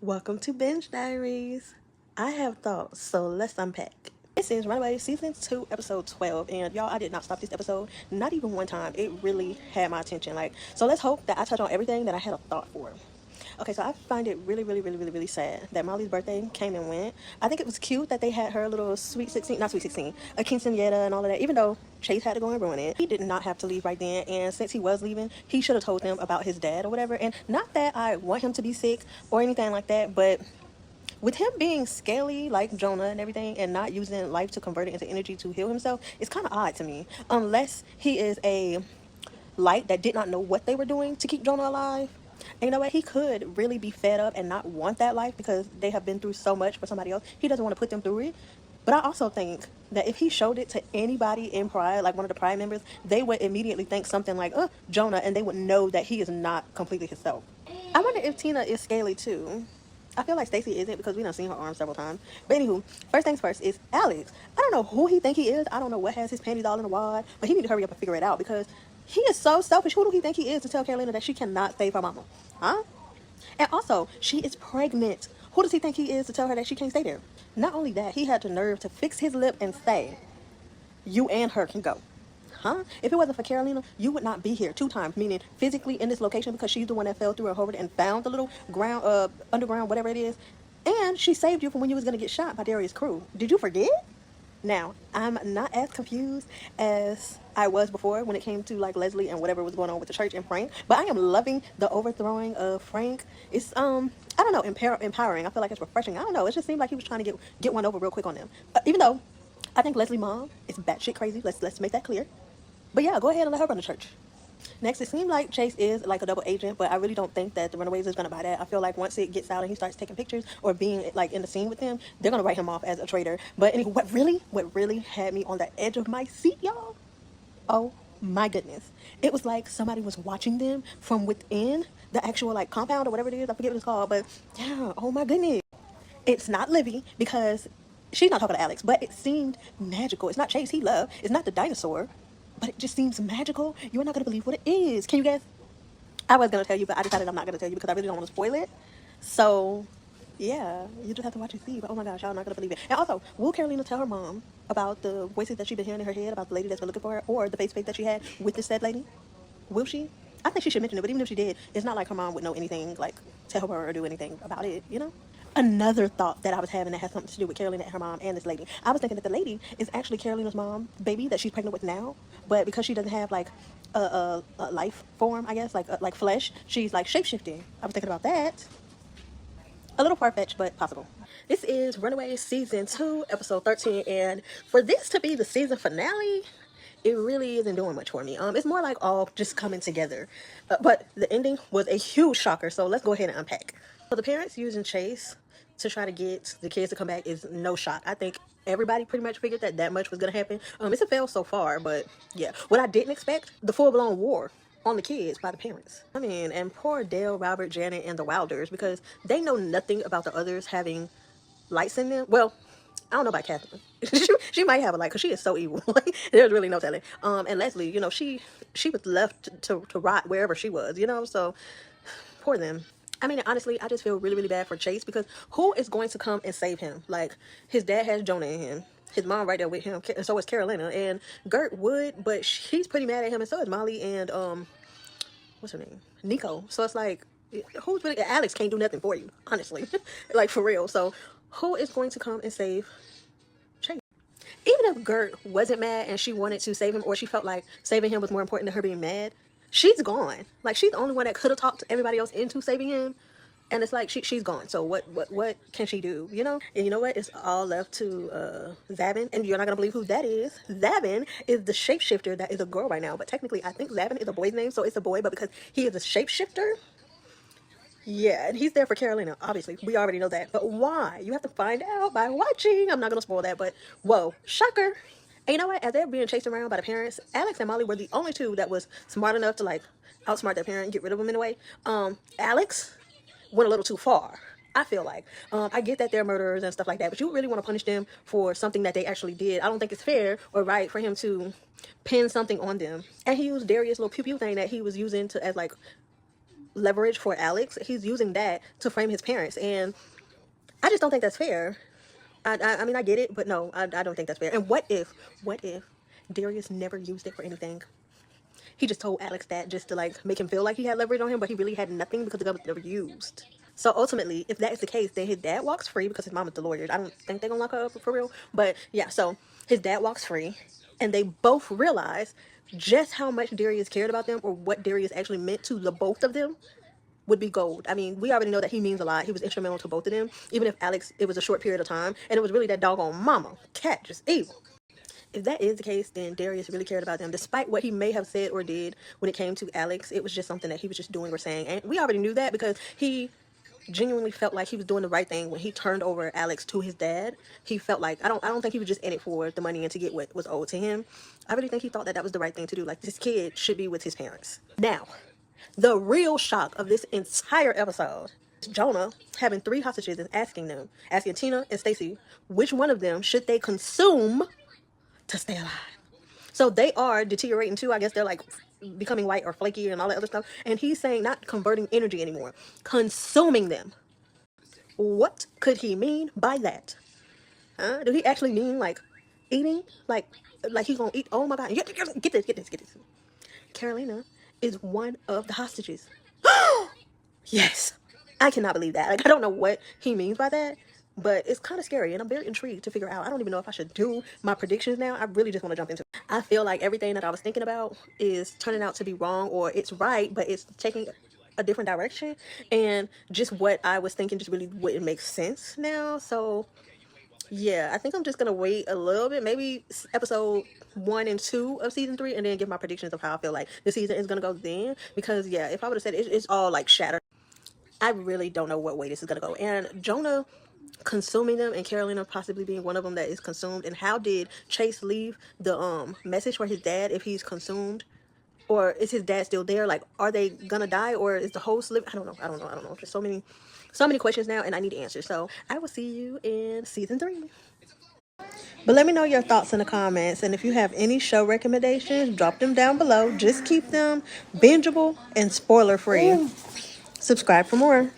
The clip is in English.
Welcome to Binge Diaries. I have thoughts, so let's unpack. This is Runaways Season 2, Episode 12, and y'all, I did not stop this episode, not even one time. It really had my attention. So let's hope that I touch on everything that I had a thought for. Okay, so I find it really sad that Molly's birthday came and went. I think it was cute that they had her little sweet 16, not sweet 16, a quinceañera and all of that, even though Chase had to go and ruin it. He did not have to leave right then, and since he was leaving, he should have told them about his dad or whatever. And not that I want him to be sick or anything like that, but with him being scaly like Jonah and everything and not using life to convert it into energy to heal himself, it's kind of odd to me. Unless he is a light that did not know what they were doing to keep Jonah alive. And you know what? He could really be fed up and not want that life because they have been through so much for somebody else. He doesn't want to put them through it. But I also think that if he showed it to anybody in Pride, like one of the Pride members, they would immediately think something like, Jonah, and they would know that he is not completely himself. I wonder if Tina is scaly too. I feel like Stacey isn't because we done seen her arms several times. But anywho, first things first is Alex. I don't know who he think he is. I don't know what has his panties all in a wad, but he need to hurry up and figure it out because he is so selfish. Who do he think he is to tell Carolina that she cannot save her mama? Huh? And also, she is pregnant. Who does he think he is to tell her that she can't stay there? Not only that, he had the nerve to fix his lip and say, you and her can go. Huh? If it wasn't for Carolina, you would not be here 2 times, meaning physically in this location because she's the one that fell through and hovered and found the little ground, underground, whatever it is. And she saved you from when you was going to get shot by Darius' crew. Did you forget? Now, I'm not as confused as I was before when it came to like Leslie and whatever was going on with the church and Frank, but I am loving the overthrowing of Frank. It's I don't know, empowering. I feel like it's refreshing. I don't know. It just seemed like he was trying to get one over real quick on them. Even though I think Leslie's mom is batshit crazy. Let's make that clear. But yeah, go ahead and let her run the church. Next, it seemed like Chase is like a double agent, but I really don't think that the Runaways is going to buy that. I feel like once it gets out and he starts taking pictures or being like in the scene with them, they're going to write him off as a traitor. But anyway, what really had me on the edge of my seat, y'all? Oh my goodness. It was like somebody was watching them from within the actual like compound or whatever it is. I forget what it's called, but yeah, oh my goodness. It's not Livy because she's not talking to Alex, but it seemed magical. It's not Chase he loved. It's not the dinosaur, but it just seems magical. You're not going to believe what it is. Can you guess? I was going to tell you, but I decided I'm not going to tell you because I really don't want to spoil it. So, yeah, you just have to watch and see. But oh my gosh, y'all not going to believe it. And also, will Carolina tell her mom about the voices that she's been hearing in her head about the lady that's been looking for her or the face that she had with this said lady? Will she? I think she should mention it, but even if she did, it's not like her mom would know anything, like tell her or do anything about it, you know? Another thought that I was having that has something to do with Carolina and her mom and this lady. I was thinking that the lady is actually Carolina's mom, baby, that she's pregnant with now, but because she doesn't have like a life form, I guess, like flesh, she's like shape-shifting. I was thinking about that. A little far-fetched, but possible. This is Runaways Season 2, Episode 13, and for this to be the season finale, it really isn't doing much for me. It's more like all just coming together. But the ending was a huge shocker, so let's go ahead and unpack. So the parents using Chase to try to get the kids to come back is no shock. I think everybody pretty much figured that much was going to happen. It's a fail so far, but yeah. What I didn't expect, the full-blown war on the kids by the parents. I mean, and poor Dale, Robert, Janet, and the Wilders, because they know nothing about the others having lights in them. Well, I don't know about Catherine. she might have a light because she is so evil. Like, there's really no telling. And Leslie, you know, she was left to rot wherever she was, you know, so poor them. I mean, honestly, I just feel really bad for Chase because who is going to come and save him? Like, his dad has Jonah in him. His mom right there with him. And so is Carolina. And Gert would, but he's pretty mad at him. And so is Molly and, what's her name? Nico. So it's like, who's really, Alex can't do nothing for you, honestly. Like, for real. So who is going to come and save Chase? Even if Gert wasn't mad and she wanted to save him, or she felt like saving him was more important than her being mad, she's gone. Like, she's the only one that could have talked everybody else into saving him. And it's like, she's gone. So what can she do, you know? And you know what? It's all left to Zavin. And you're not going to believe who that is. Zavin is the shapeshifter that is a girl right now. But technically, I think Zavin is a boy's name. So it's a boy. But because he is a shapeshifter, yeah, and he's there for Carolina, obviously. We already know that. But why? You have to find out by watching. I'm not going to spoil that. But whoa, shocker. And you know what? As they're being chased around by the parents, Alex and Molly were the only two that was smart enough to like outsmart their parent and get rid of them in a way. Alex went a little too far, I feel like. I get that they're murderers and stuff like that, but you really want to punish them for something that they actually did. I don't think it's fair or right for him to pin something on them. And he used Darius' little pew-pew thing that he was using to as like leverage for Alex. He's using that to frame his parents, and I just don't think that's fair. I mean, I get it, but no, I don't think that's fair. And what if Darius never used it for anything? He just told Alex that just to like make him feel like he had leverage on him, but he really had nothing because the gun was never used. So ultimately, if that is the case, then his dad walks free because his mom is the lawyer. I don't think they're gonna lock her up for real. But yeah, so his dad walks free, and they both realize just how much Darius cared about them, or what Darius actually meant to the both of them, would be gold. I mean, we already know that he means a lot. He was instrumental to both of them, even if Alex, it was a short period of time, and it was really that doggone mama cat just evil. If that is the case, then Darius really cared about them, despite what he may have said or did when it came to Alex. It was just something that he was just doing or saying, and we already knew that because he genuinely felt like he was doing the right thing when he turned over Alex to his dad. He felt like I don't think he was just in it for the money and to get what was owed to him. I really think he thought that that was the right thing to do. Like, this kid should be with his parents. Now, the real shock of this entire episode is Jonah having 3 hostages and asking Tina and Stacy which one of them should they consume to stay alive. So they are deteriorating too. I guess they're like becoming white or flaky and all that other stuff. And he's saying not converting energy anymore, consuming them. What could he mean by that? Huh? Do he actually mean like eating? Like he's gonna eat? Oh my God! Get this. Carolina is one of the hostages. Yes, I cannot believe that. Like, I don't know what he means by that, but it's kind of scary, and I'm very intrigued to figure out. I don't even know if I should do my predictions now. I really just want to jump into it. I feel like everything that I was thinking about is turning out to be wrong, or it's right, but it's taking a different direction, and just what I was thinking just really wouldn't make sense now. So yeah, I think I'm just gonna wait a little bit, maybe episode 1 and 2 of season 3, and then give my predictions of how I feel like the season is gonna go then. Because yeah, if I would have said it's all like shattered, I really don't know what way this is gonna go. And Jonah consuming them, and Carolina possibly being one of them that is consumed. And how did Chase leave the message for his dad if he's consumed? Or is his dad still there? Like, are they gonna die, or is the whole slip? I don't know. There's so many questions now, and I need answers. So I will see you in season 3. But let me know your thoughts in the comments, and if you have any show recommendations, drop them down below. Just keep them bingeable and spoiler free. Subscribe for more.